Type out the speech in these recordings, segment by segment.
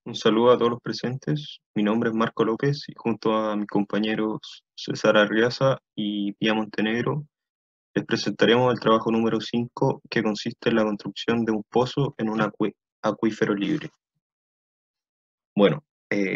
Un saludo a todos los presentes. Mi nombre es Marco López y junto a mis compañeros César Arriaza y Pía Montenegro les presentaremos el trabajo número 5 que consiste en la construcción de un pozo en un acuífero libre. Bueno,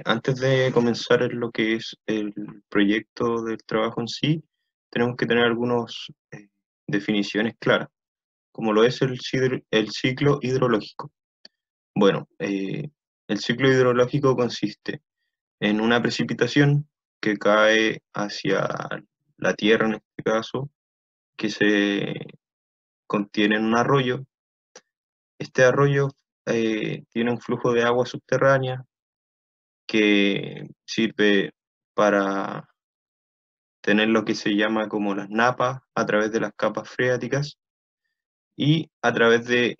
antes de comenzar en lo que es el proyecto del trabajo en sí, tenemos que tener algunas definiciones claras, como lo es el ciclo hidrológico. Bueno, el ciclo hidrológico consiste en una precipitación que cae hacia la tierra, en este caso, que se contiene en un arroyo. Este arroyo tiene un flujo de agua subterránea que sirve para tener lo que se llama como las napas a través de las capas freáticas y a través de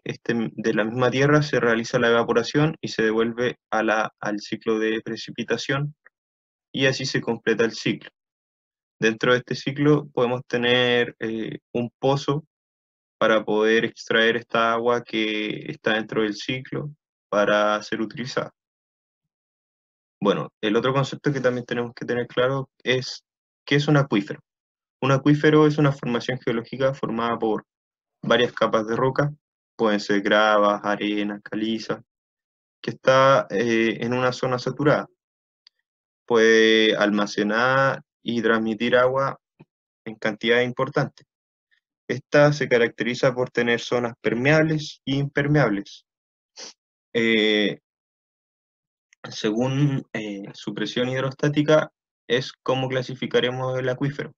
la misma tierra se realiza la evaporación y se devuelve al ciclo de precipitación y así se completa el ciclo. Dentro de este ciclo podemos tener un pozo para poder extraer esta agua que está dentro del ciclo para ser utilizada. Bueno, el otro concepto que también tenemos que tener claro es qué es un acuífero. Un acuífero es una formación geológica formada por varias capas de roca, pueden ser gravas, arenas, calizas, que está en una zona saturada. Puede almacenar y transmitir agua en cantidades importantes. Esta se caracteriza por tener zonas permeables e impermeables. Eh, según su presión hidrostática, es como clasificaremos el acuífero,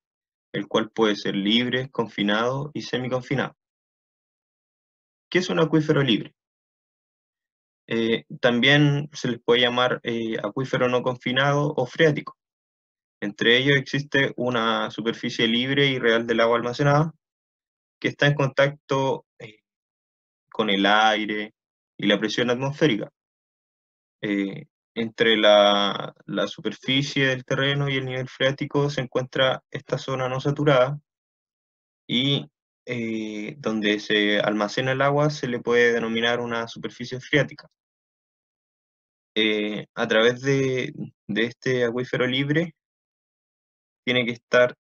el cual puede ser libre, confinado y semiconfinado. ¿Qué es un acuífero libre? También se les puede llamar acuífero no confinado o freático. Entre ellos existe una superficie libre y real del agua almacenada que está en contacto con el aire y la presión atmosférica. Entre la superficie del terreno y el nivel freático se encuentra esta zona no saturada y donde se almacena el agua se le puede denominar una superficie freática. A través de este acuífero libre tiene que estar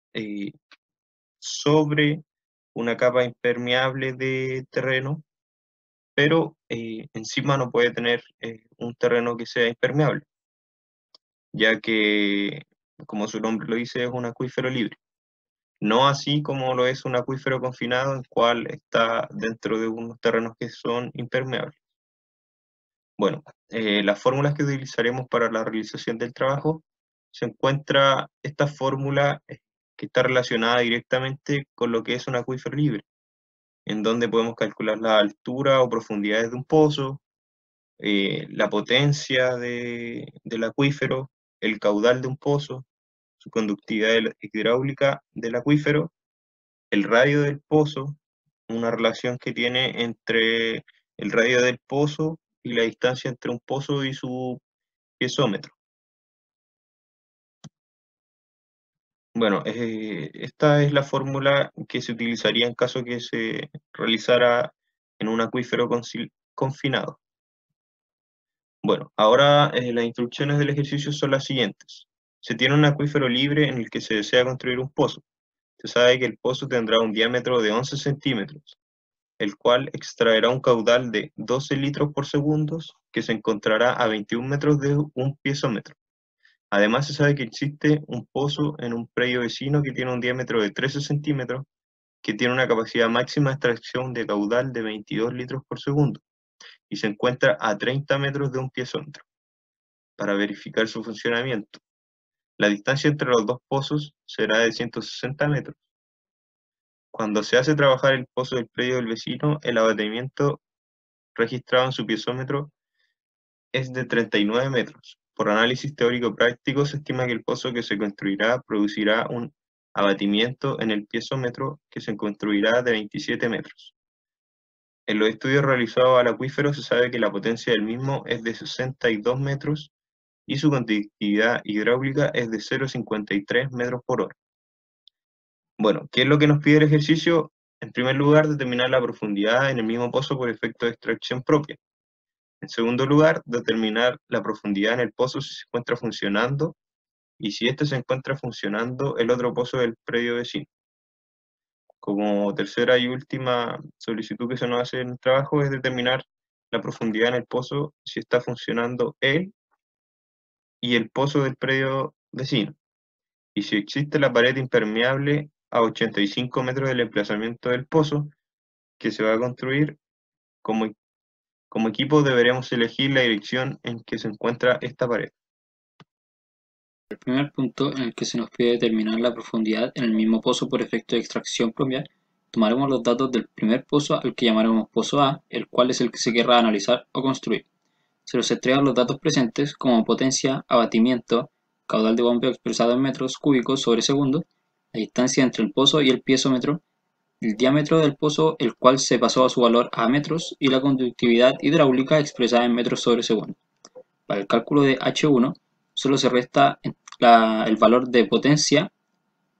sobre una capa impermeable de terreno, pero encima no puede tener un terreno que sea impermeable, ya que, como su nombre lo dice, es un acuífero libre. No así como lo es un acuífero confinado, en cual está dentro de unos terrenos que son impermeables. Bueno, las fórmulas que utilizaremos para la realización del trabajo, se encuentra esta fórmula que está relacionada directamente con lo que es un acuífero libre, en donde podemos calcular la altura o profundidades de un pozo, la potencia del acuífero, el caudal de un pozo, su conductividad hidráulica del acuífero, el radio del pozo, una relación que tiene entre el radio del pozo y la distancia entre un pozo y su piezómetro. Bueno, esta es la fórmula que se utilizaría en caso que se realizara en un acuífero confinado. Bueno, ahora las instrucciones del ejercicio son las siguientes. Se tiene un acuífero libre en el que se desea construir un pozo. Se sabe que el pozo tendrá un diámetro de 11 centímetros, el cual extraerá un caudal de 12 litros por segundo que se encontrará a 21 metros de un piezómetro. Además, se sabe que existe un pozo en un predio vecino que tiene un diámetro de 13 centímetros, que tiene una capacidad máxima de extracción de caudal de 22 litros por segundo y se encuentra a 30 metros de un piezómetro. Para verificar su funcionamiento, la distancia entre los dos pozos será de 160 metros. Cuando se hace trabajar el pozo del predio del vecino, el abatimiento registrado en su piezómetro es de 39 metros. Por análisis teórico práctico, se estima que el pozo que se construirá producirá un abatimiento en el piezómetro que se construirá de 27 metros. En los estudios realizados al acuífero se sabe que la potencia del mismo es de 62 metros y su conductividad hidráulica es de 0,53 metros por hora. Bueno, ¿qué es lo que nos pide el ejercicio? En primer lugar, determinar la profundidad en el mismo pozo por efecto de extracción propia. En segundo lugar, determinar la profundidad en el pozo si se encuentra funcionando y si éste se encuentra funcionando el otro pozo del predio vecino. Como tercera y última solicitud que se nos hace en el trabajo es determinar la profundidad en el pozo si está funcionando él y el pozo del predio vecino. Y si existe la pared impermeable a 85 metros del emplazamiento del pozo que se va a construir, como, como equipo deberemos elegir la dirección en que se encuentra esta pared. El primer punto en el que se nos pide determinar la profundidad en el mismo pozo por efecto de extracción propia, tomaremos los datos del primer pozo al que llamaremos pozo A, el cual es el que se querrá analizar o construir. Se nos entregan los datos presentes como potencia, abatimiento, caudal de bombeo expresado en metros cúbicos sobre segundo, la distancia entre el pozo y el piezómetro, el diámetro del pozo el cual se pasó a su valor a metros y la conductividad hidráulica expresada en metros sobre segundo. Para el cálculo de H1 solo se resta el valor de potencia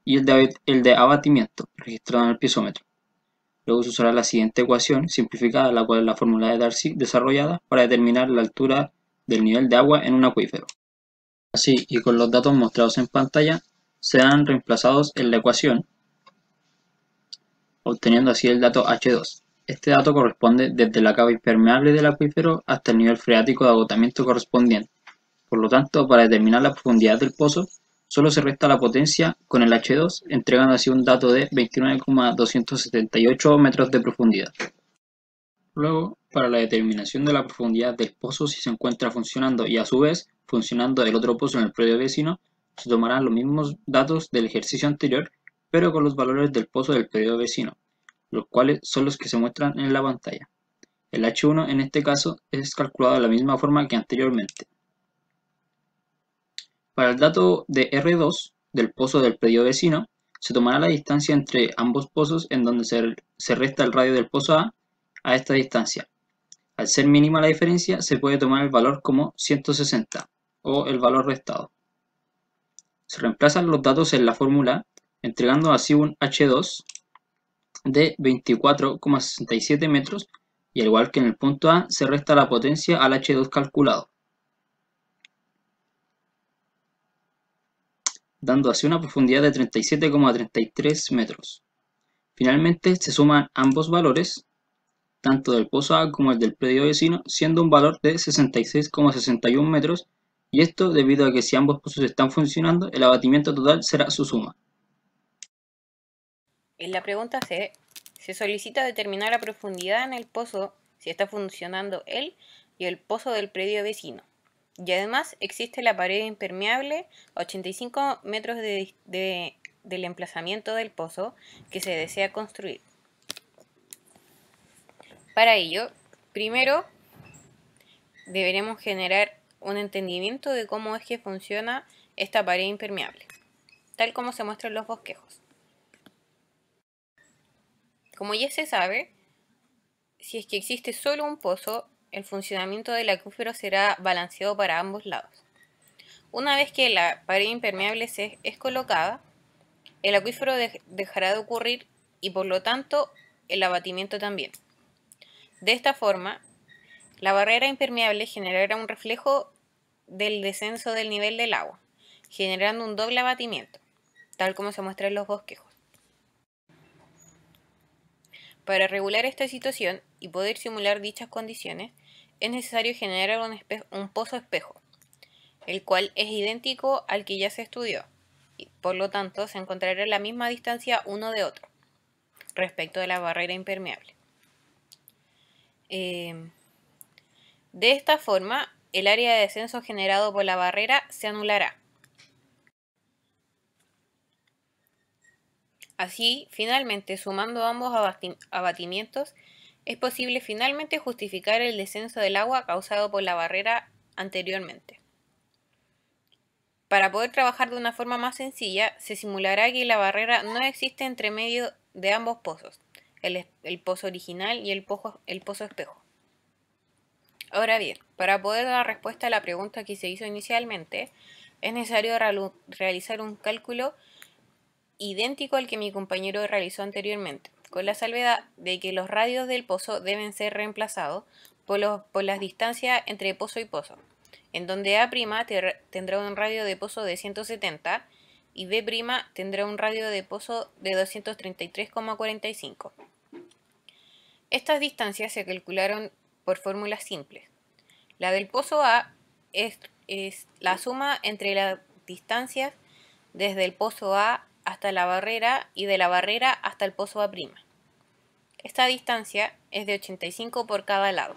y el de abatimiento registrado en el piezómetro. Luego se usará la siguiente ecuación simplificada, la cual es la fórmula de Darcy desarrollada para determinar la altura del nivel de agua en un acuífero. Así, y con los datos mostrados en pantalla, serán reemplazados en la ecuación, obteniendo así el dato H2. Este dato corresponde desde la capa impermeable del acuífero hasta el nivel freático de agotamiento correspondiente. Por lo tanto, para determinar la profundidad del pozo, solo se resta la potencia con el H2, entregando así un dato de 29,278 metros de profundidad. Luego, para la determinación de la profundidad del pozo si se encuentra funcionando y a su vez funcionando el otro pozo en el predio vecino, se tomarán los mismos datos del ejercicio anterior, pero con los valores del pozo del predio vecino, los cuales son los que se muestran en la pantalla. El H1 en este caso es calculado de la misma forma que anteriormente. Para el dato de R2 del pozo del predio vecino, se tomará la distancia entre ambos pozos en donde se resta el radio del pozo a esta distancia. Al ser mínima la diferencia, se puede tomar el valor como 160 o el valor restado. Se reemplazan los datos en la fórmula, entregando así un H2 de 24,67 metros y al igual que en el punto A, se resta la potencia al H2 calculado, dando así una profundidad de 37,33 metros. Finalmente, se suman ambos valores, tanto del pozo A como el del predio vecino, siendo un valor de 66,61 metros, y esto debido a que si ambos pozos están funcionando, el abatimiento total será su suma. En la pregunta C, se solicita determinar la profundidad en el pozo si está funcionando él y el pozo del predio vecino. Y además existe la pared impermeable a 85 metros del emplazamiento del pozo que se desea construir. Para ello, primero deberemos generar un entendimiento de cómo es que funciona esta pared impermeable, tal como se muestra en los bosquejos. Como ya se sabe, si es que existe solo un pozo, el funcionamiento del acuífero será balanceado para ambos lados. Una vez que la pared impermeable es colocada, el acuífero dejará de ocurrir y por lo tanto el abatimiento también. De esta forma, la barrera impermeable generará un reflejo del descenso del nivel del agua, generando un doble abatimiento, tal como se muestra en los bosquejos. Para regular esta situación y poder simular dichas condiciones, es necesario generar un pozo espejo, el cual es idéntico al que ya se estudió, y por lo tanto se encontrará a la misma distancia uno de otro, respecto de la barrera impermeable. De esta forma, el área de descenso generado por la barrera se anulará. Así, finalmente, sumando ambos abatimientos, es posible finalmente justificar el descenso del agua causado por la barrera anteriormente. Para poder trabajar de una forma más sencilla, se simulará que la barrera no existe entre medio de ambos pozos, el pozo original y el pozo espejo. Ahora bien, para poder dar respuesta a la pregunta que se hizo inicialmente, es necesario realizar un cálculo idéntico al que mi compañero realizó anteriormente, con la salvedad de que los radios del pozo deben ser reemplazados por las distancias entre pozo y pozo, en donde A' tendrá un radio de pozo de 170 y B' tendrá un radio de pozo de 233,45. Estas distancias se calcularon por fórmulas simples. La del pozo A es la suma entre las distancias desde el pozo A hasta la barrera y de la barrera hasta el pozo A'. Esta distancia es de 85 por cada lado,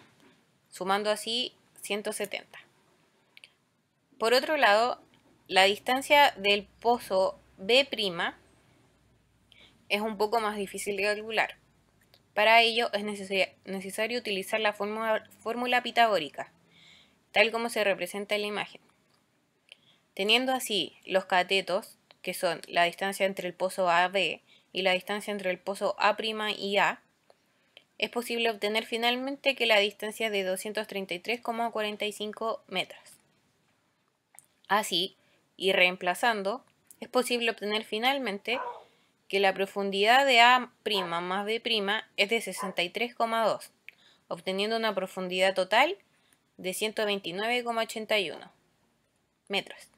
sumando así 170. Por otro lado, la distancia del pozo B' es un poco más difícil de calcular. Para ello es necesario utilizar la fórmula pitagórica, tal como se representa en la imagen. Teniendo así los catetos, que son la distancia entre el pozo AB y la distancia entre el pozo A' y A, es posible obtener finalmente que la distancia es de 233,45 metros. Así, y reemplazando, es posible obtener finalmente que la profundidad de A' más B' es de 63,2, obteniendo una profundidad total de 129,81 metros.